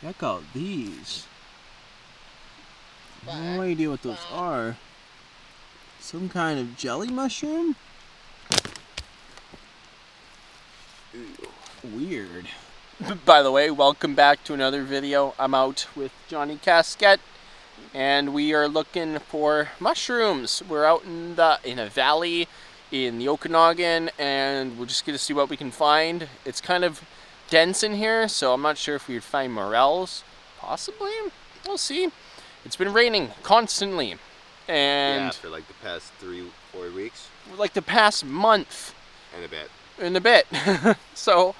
Check out these. No idea what those are. Some kind of jelly mushroom? Weird. By the way, welcome back to another video. I'm out with Johnnie Kasket, and we are looking for mushrooms. We're out in a valley in the Okanagan, and we're just gonna see what we can find. It's kind of dense in here, so I'm not sure if we'd find morels. Possibly. We'll see. It's been raining constantly, and yeah, for like the past 3-4 weeks. Like the past month. And a bit. So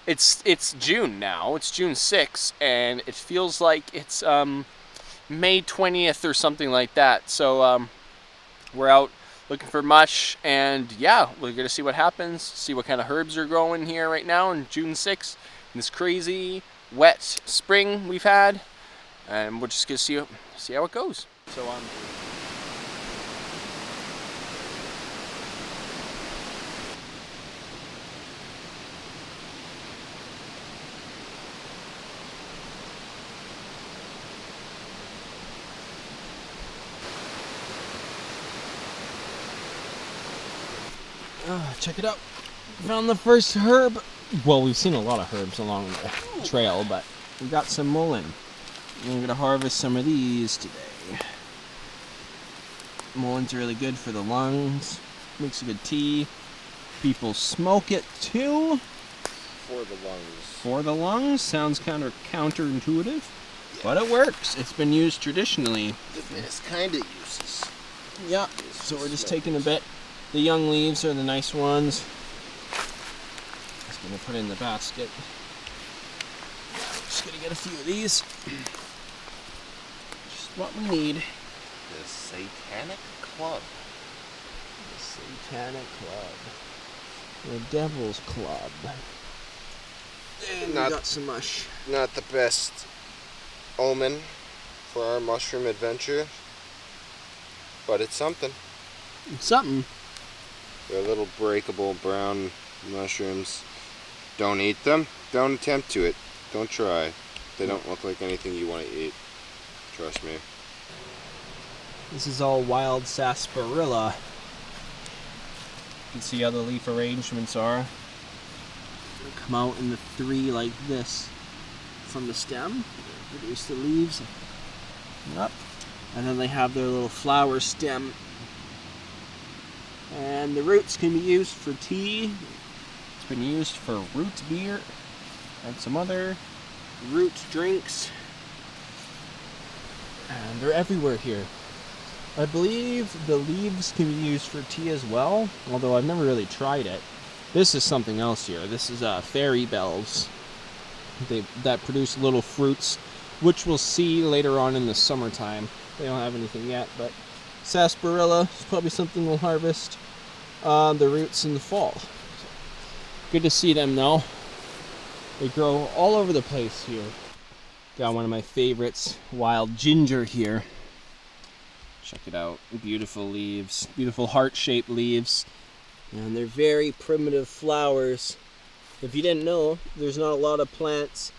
it's June now. It's June 6th, and it feels like it's May 20th or something like that. So we're out looking for mush, and yeah, we're gonna see what happens. See what kind of herbs are growing here right now on June 6th. In this crazy wet spring we've had, and we're just gonna see how it goes. So check it out. Found the first herb. Well, we've seen a lot of herbs along the trail, but we got some mullein. We're gonna harvest some of these today. Mullein's really good for the lungs. Makes a good tea. People smoke it too. For the lungs. For the lungs? Sounds counterintuitive, but it works. It's been used traditionally. The best kind of uses. Yeah, so we're just taking a bit. The young leaves are the nice ones. Just gonna put it in the basket. Just gonna get a few of these. Just what we need. The Satanic Club. The Satanic Club. The Devil's Club. And we got some mush. Not the best omen for our mushroom adventure, but it's something. It's something. They're little breakable brown mushrooms. Don't eat them. Don't attempt to it. Don't try. They don't look like anything you want to eat. Trust me. This is all wild sarsaparilla. You can see how the leaf arrangements are. They come out in the three like this from the stem. They produce the leaves up, and then they have their little flower stem. And the roots can be used for tea. It's been used for root beer and some other root drinks. And they're everywhere here. I believe the leaves can be used for tea as well, although I've never really tried it. This is something else here. This is fairy bells that produce little fruits, which we'll see later on in the summertime. They don't have anything yet, but sarsaparilla is probably something we'll harvest the roots in the fall. Good to see them though. They grow all over the place here. Got one of my favorites, wild ginger here. Check it out. Beautiful leaves, beautiful heart-shaped leaves. And they're very primitive flowers. If you didn't know, there's not a lot of plants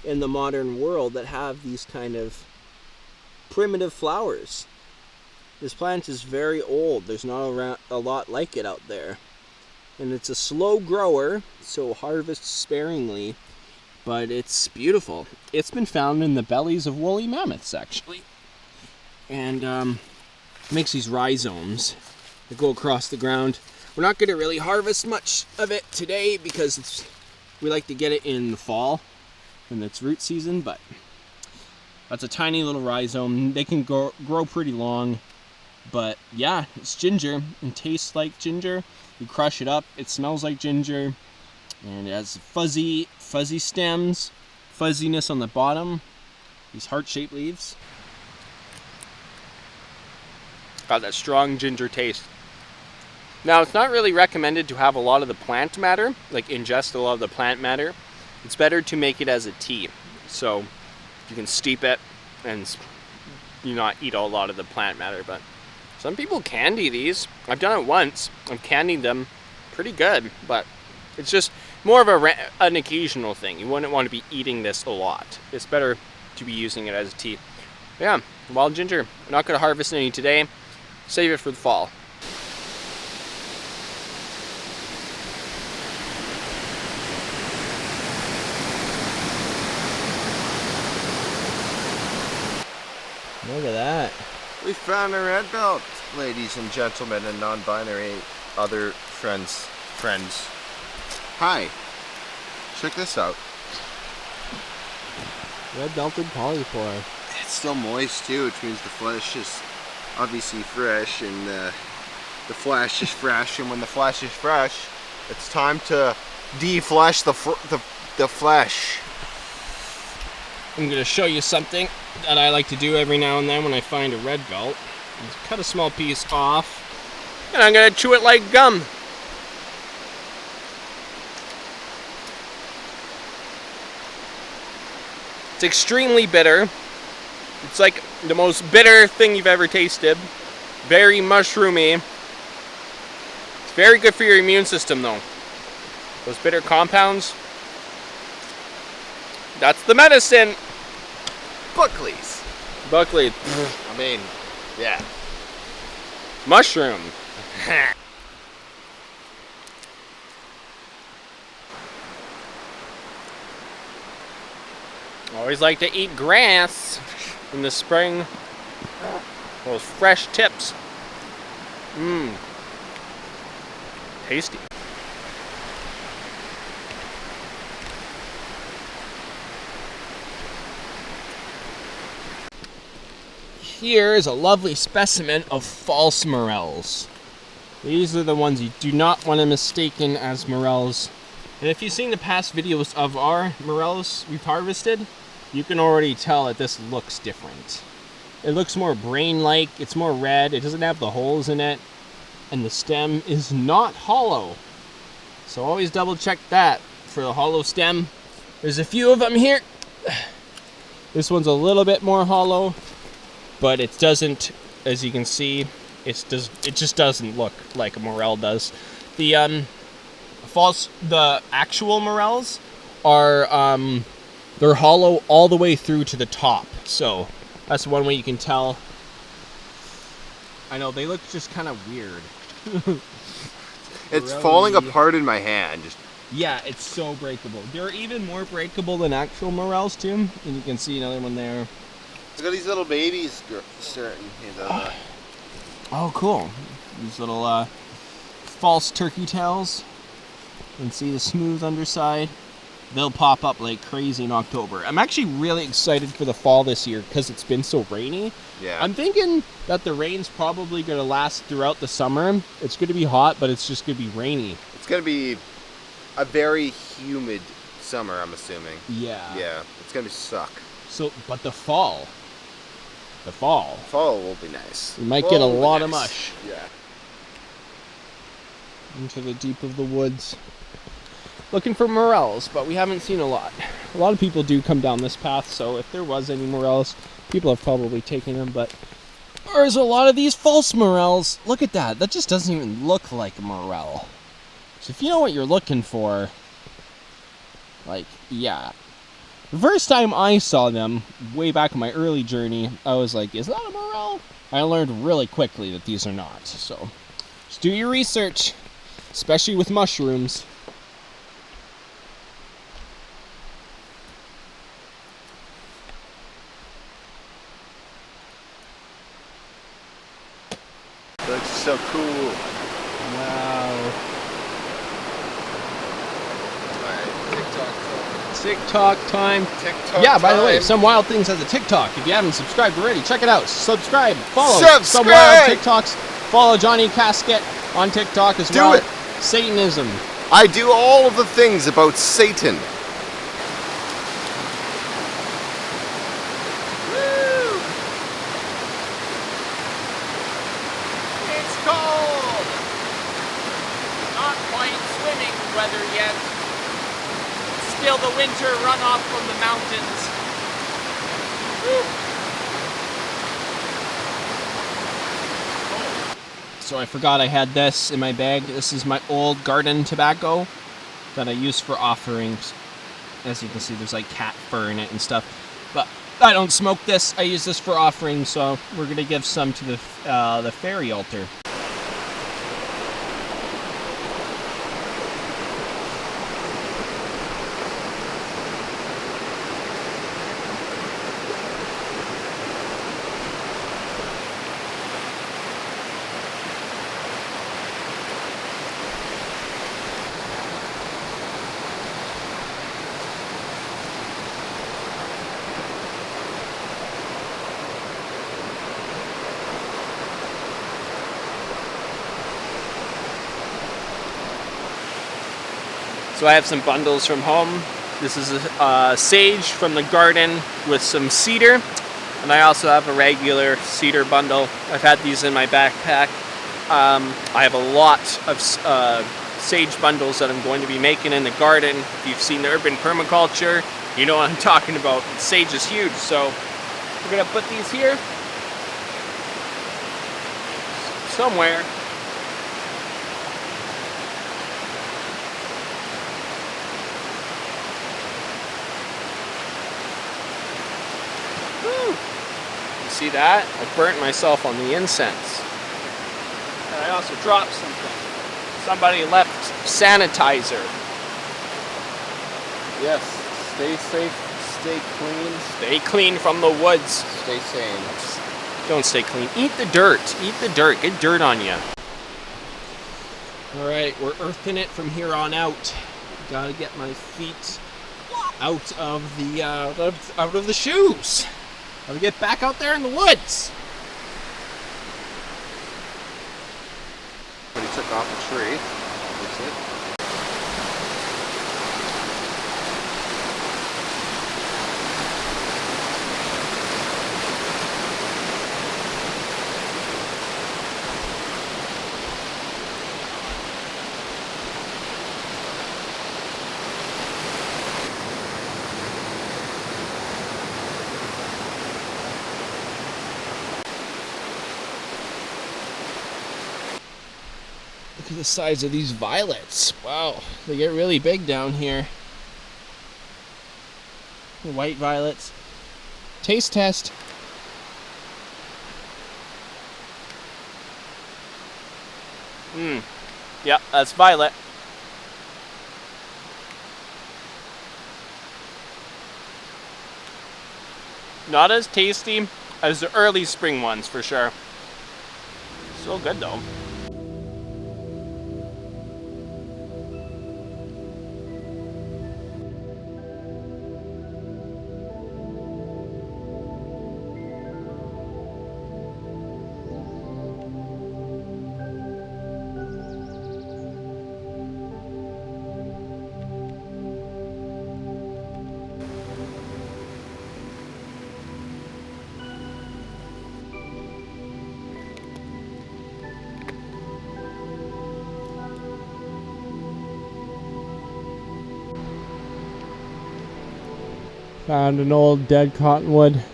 in the modern world that have these kind of primitive flowers. This plant is very old. There's not a lot like it out there. And it's a slow grower, so harvest sparingly, but it's beautiful. It's been found in the bellies of woolly mammoths, actually. And makes these rhizomes that go across the ground. We're not going to really harvest much of it today because we like to get it in the fall when it's root season, but that's a tiny little rhizome. They can grow pretty long, but yeah, it's ginger and tastes like ginger. You crush it up, it smells like ginger, and it has fuzzy stems, fuzziness on the bottom, these heart-shaped leaves. Got that strong ginger taste. Now, it's not really recommended to have a lot of the plant matter, like ingest a lot of the plant matter. It's better to make it as a tea. So you can steep it and you not eat a lot of the plant matter, but some people candy these. I've done it once. I've candied them pretty good, but it's just more of an occasional thing. You wouldn't want to be eating this a lot. It's better to be using it as a tea. Yeah, wild ginger. I'm not going to harvest any today. Save it for the fall. Look at that. We found a red belt, ladies and gentlemen, and non-binary other friends. Hi. Check this out. Red belted polypore. It's still moist too, which means the flesh is obviously fresh, and the flesh is fresh. And when the flesh is fresh, it's time to deflesh the flesh. I'm going to show you something that I like to do every now and then when I find a red belt. Just cut a small piece off, and I'm going to chew it like gum. It's extremely bitter. It's like the most bitter thing you've ever tasted. Very mushroomy. It's very good for your immune system though. Those bitter compounds. That's the medicine. Buckley's. Buckley. I mean, yeah. Mushroom. Always like to eat grass in the spring. Those fresh tips. Mmm. Tasty. Here is a lovely specimen of false morels. These are the ones you do not want to mistaken as morels. And if you've seen the past videos of our morels we've harvested, you can already tell that this looks different. It looks more brain-like, it's more red, it doesn't have the holes in it, and the stem is not hollow. So always double check that for the hollow stem. There's a few of them here. This one's a little bit more hollow, but it doesn't, as you can see, it just doesn't look like a morel does. The actual morels are they're hollow all the way through to the top. So that's one way you can tell. I know they look just kind of weird. It's falling apart in my hand. Yeah, it's so breakable. They're even more breakable than actual morels too. And you can see another one there. Look at these little babies starting. Oh, cool. These little false turkey tails. You can see the smooth underside. They'll pop up like crazy in October. I'm actually really excited for the fall this year because it's been so rainy. Yeah. I'm thinking that the rain's probably going to last throughout the summer. It's going to be hot, but it's just going to be rainy. It's going to be a very humid summer, I'm assuming. Yeah. Yeah, it's going to suck. So, but the fall will be nice. We might get a lot of mush. Yeah. Into the deep of the woods. Looking for morels, but we haven't seen a lot. A lot of people do come down this path, so if there was any morels, people have probably taken them, but there's a lot of these false morels. Look at that. That just doesn't even look like a morel. So if you know what you're looking for, like, yeah. The first time I saw them, way back in my early journey, I was like, is that a morel? I learned really quickly that these are not. So just do your research, especially with mushrooms. Looks so cool. Wow. Alright, TikTok time. TikTok Yeah, by the way, time. Some Wild Things has a TikTok. If you haven't subscribed already, check it out. Subscribe. Follow Subscribe! Some Wild TikToks. Follow Johnnie Kasket on TikTok as well. Do it. Satanism. I do all of the things about Satan. Woo! It's cold. Not quite swimming weather yet. Still the winter runoff from the mountains. So I forgot I had this in my bag. This is my old garden tobacco. that I use for offerings. As you can see, there's like cat fur in it and stuff. But I don't smoke this. I use this for offerings, so we're gonna give some to the fairy altar. So I have some bundles from home. This is a sage from the garden with some cedar. And I also have a regular cedar bundle. I've had these in my backpack. I have a lot of sage bundles that I'm going to be making in the garden. If you've seen the urban permaculture, you know what I'm talking about. Sage is huge, so we're gonna put these here somewhere. See that? I burnt myself on the incense. And I also dropped something. Somebody left sanitizer. Yes, stay safe, stay clean. Stay clean from the woods. Stay sane. Don't stay clean. Eat the dirt. Eat the dirt. Get dirt on you. Alright, we're earthing it from here on out. Gotta get my feet out of the shoes. Gotta get back out there in the woods. But he took off a tree. That's it. Look at the size of these violets. Wow, they get really big down here. The white violets. Taste test. Yep, that's violet. Not as tasty as the early spring ones, for sure. So good though. Found an old dead cottonwood.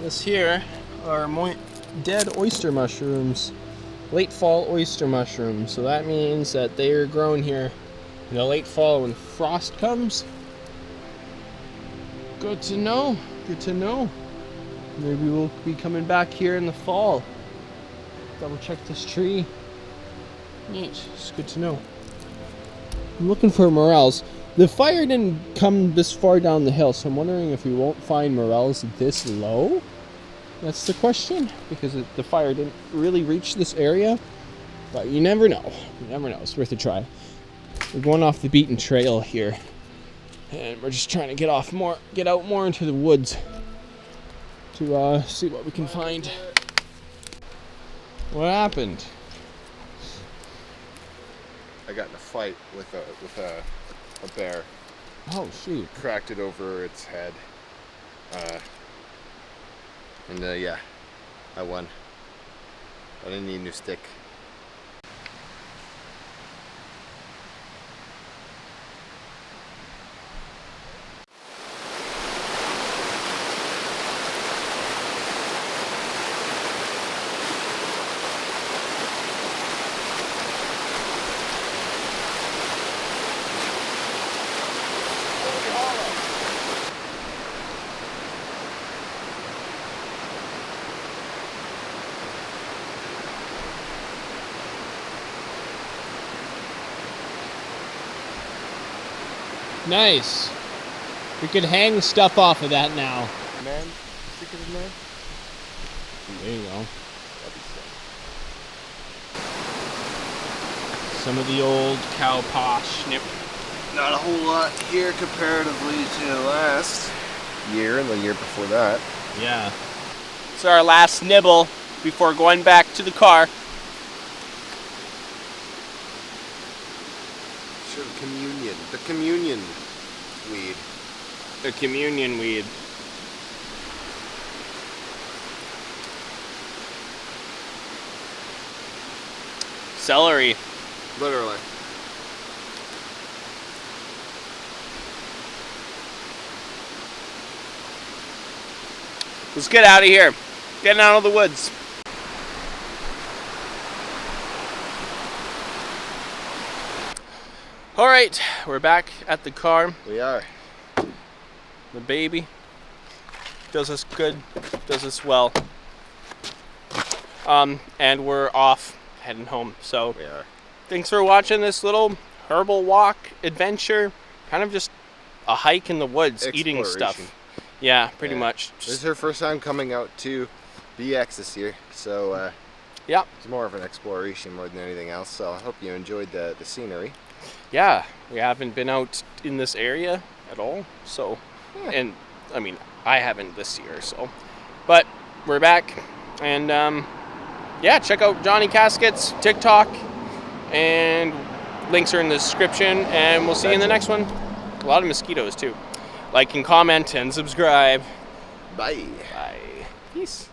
This here are dead oyster mushrooms. Late fall oyster mushrooms. So that means that they are grown here in the late fall when frost comes. Good to know. Good to know. Maybe we'll be coming back here in the fall. Double check this tree. Neat. It's good to know. I'm looking for morels. The fire didn't come this far down the hill, so I'm wondering if we won't find morels this low. That's the question, because the fire didn't really reach this area. But you never know. You never know. It's worth a try. We're going off the beaten trail here, and we're just trying to get out more into the woods to see what we can find. What happened? I got in a fight with a bear. Oh shoot! Cracked it over its head. Yeah, I won. I didn't need a new stick. Nice. We could hang stuff off of that now. Man, stick it in there. There you go. That'd be sick. Some of the old cow paw snip. Not a whole lot here comparatively to last year and the year before that. Yeah. It's our last nibble before going back to the car. Sure, the communion weed. The communion weed. Celery. Literally. Let's get out of here. Getting out of the woods. All right, we're back at the car. We are. The baby does us good, does us well. And we're off, heading home. So We are. thanks for watching this little herbal walk adventure. Kind of just a hike in the woods, eating stuff. Exploration. Yeah, pretty Yeah. much. This is her first time coming out to BX this year, so Yeah, it's more of an exploration more than anything else. So I hope you enjoyed the scenery. yeah. We haven't been out in this area at all. So, Yeah. and I mean, I haven't this year. So, but we're back, and yeah, check out Johnnie Kasket's TikTok, and links are in the description. And we'll see you in the next one. A lot of mosquitoes too. Like and comment and subscribe. Bye. Bye. Peace.